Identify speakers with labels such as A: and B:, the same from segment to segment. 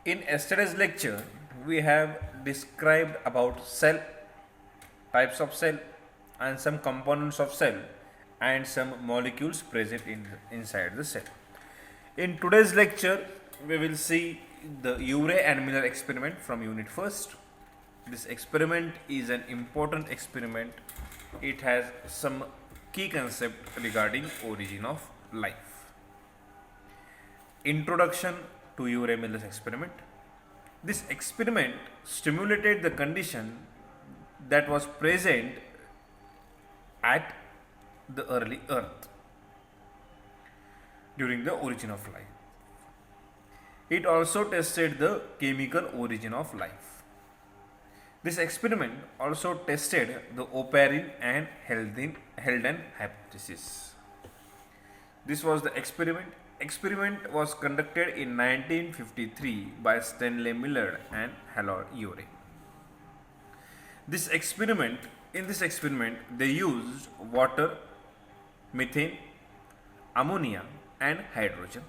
A: In yesterday's lecture, we have described about cell, types of cell, and some components of cell, and some molecules present inside the cell. In today's lecture, we will see the Urey and Miller experiment from unit first. This experiment is an important experiment. It has some key concept regarding origin of life. Introduction to Urey-Miller's experiment. This experiment stimulated the condition that was present at the early Earth during the origin of life. It also tested the chemical origin of life. This experiment also tested the Oparin and Helden hypothesis. This was the experiment. Experiment was conducted in 1953 by Stanley Millard and Harold Urey. In this experiment, they used water, methane, ammonia, and hydrogen.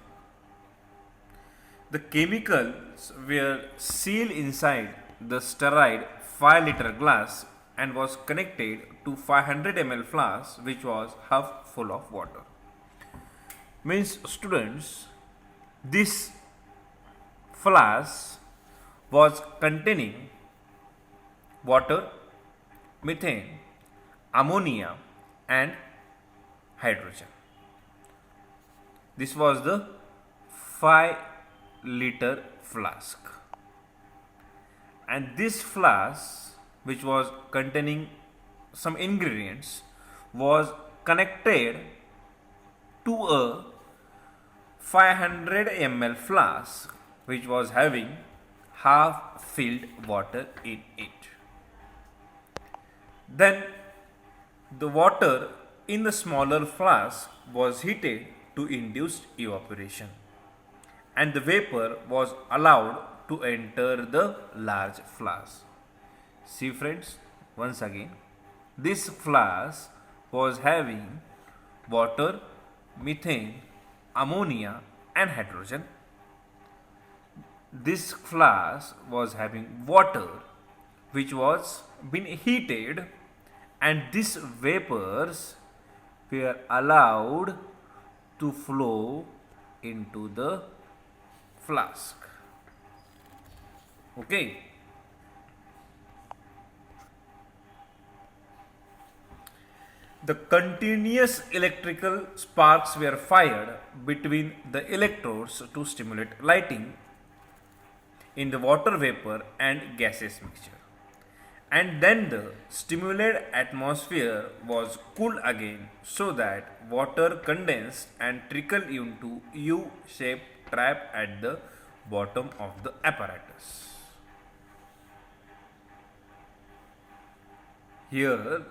A: The chemicals were sealed inside the sterile 5-liter glass and was connected to 500 ml flask which was half full of water. Means students, this flask was containing water, methane, ammonia and hydrogen. This was the 5-liter flask, and this flask, which was containing some ingredients, was connected to a 500 ml flask which was having half filled water in it. Then the water in the smaller flask was heated to induce evaporation, and the vapor was allowed to enter the large flask. See friends, once again, this flask was having water, methane, ammonia and hydrogen. This flask was having water which was been heated, and these vapors were allowed to flow into the flask. Okay. The continuous electrical sparks were fired between the electrodes to stimulate lighting in the water vapor and gaseous mixture. And then the stimulated atmosphere was cooled again so that water condensed and trickled into U-shaped trap at the bottom of the apparatus. Here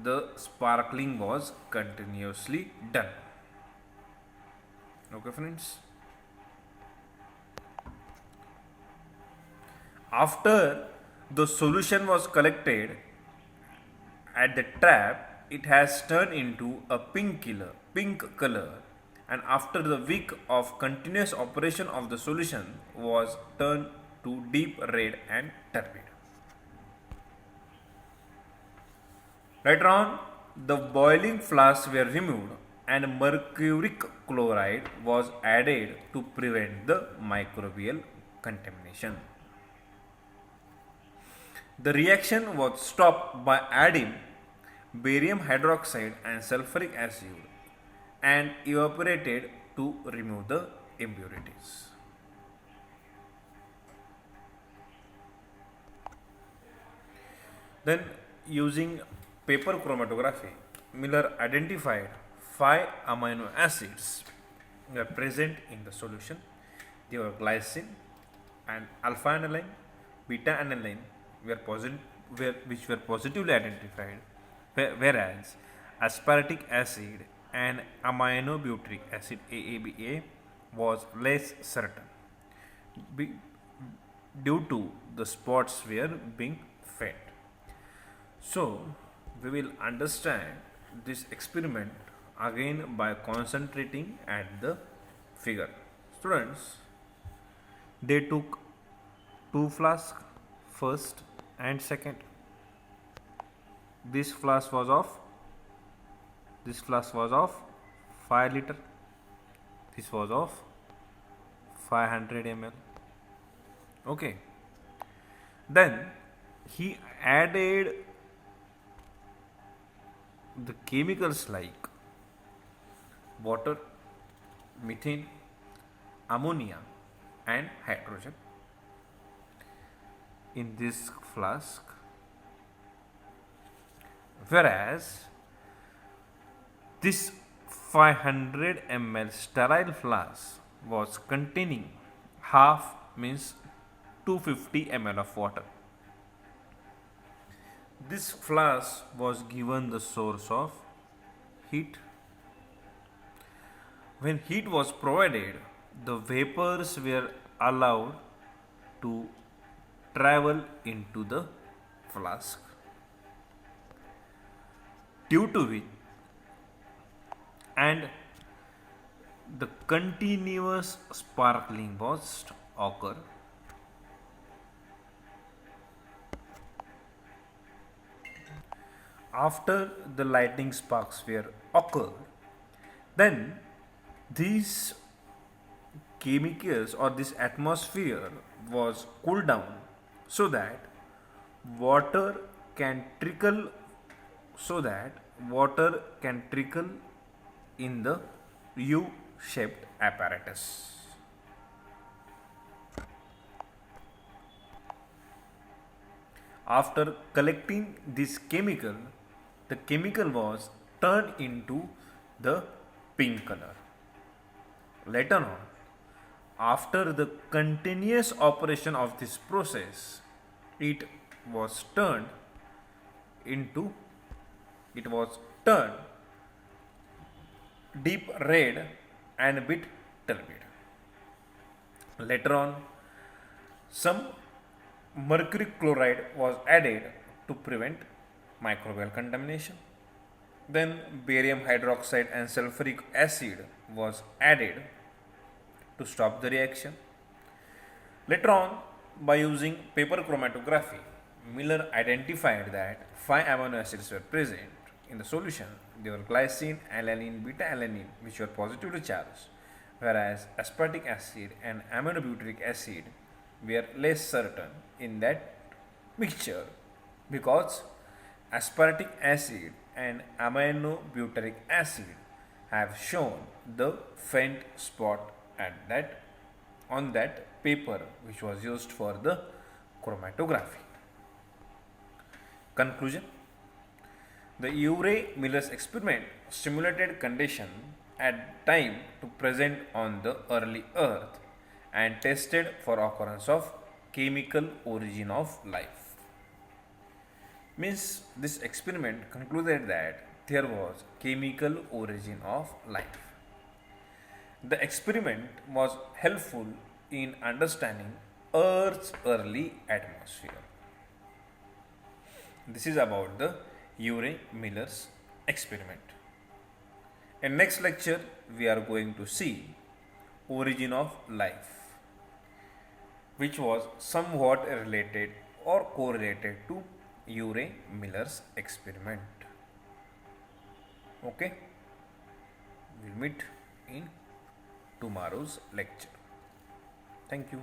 A: the sparkling was continuously done. Okay friends. After the solution was collected at the trap, it has turned into a pink color, and after the week of continuous operation of the solution was turned to deep red and turbid. Later on, the boiling flasks were removed and mercuric chloride was added to prevent the microbial contamination. The reaction was stopped by adding barium hydroxide and sulfuric acid and evaporated to remove the impurities. Then, using paper chromatography, Miller identified 5 amino acids were present in the solution. They were glycine and alpha aniline, beta aniline which were positively identified, whereas aspartic acid and aminobutyric acid AABA was less certain due to the spots were being fed. So, we will understand this experiment again by concentrating at the figure. Students, They took two flasks, first and second. This flask was of 5 liter. This was of 500 ml. Okay. Then he added the chemicals like water, methane, ammonia, and hydrogen in this flask, whereas this 500 ml sterile flask was containing half, means 250 ml of water. This flask was given the source of heat. When heat was provided, the vapors were allowed to travel into the flask, due to which and the continuous sparkling was occur. After the lightning sparks were occurred, then these chemicals or this atmosphere was cooled down so that water can trickle in the U-shaped apparatus. After collecting this chemical, the chemical was turned into the pink color. Later on, after the continuous operation of this process, it was turned deep red and a bit turbid. Later on, some mercury chloride was added to prevent microbial contamination. Then barium hydroxide and sulfuric acid was added to stop the reaction. Later on, by using paper chromatography, Miller identified that 5 amino acids were present in the solution. They were glycine, alanine, beta alanine, which were positively charged, whereas aspartic acid and aminobutyric acid were less certain in that mixture, because aspartic acid and aminobutyric acid have shown the faint spot on that paper which was used for the chromatography. Conclusion: the Urey-Miller's experiment stimulated condition at time to present on the early earth and tested for occurrence of chemical origin of life. Means this experiment concluded that there was chemical origin of life. The experiment was helpful in understanding Earth's early atmosphere. This is about the Urey-Miller's experiment. In next lecture, we are going to see origin of life, which was somewhat related or correlated to Urey-Miller's experiment. Okay, we'll meet in tomorrow's lecture. Thank you.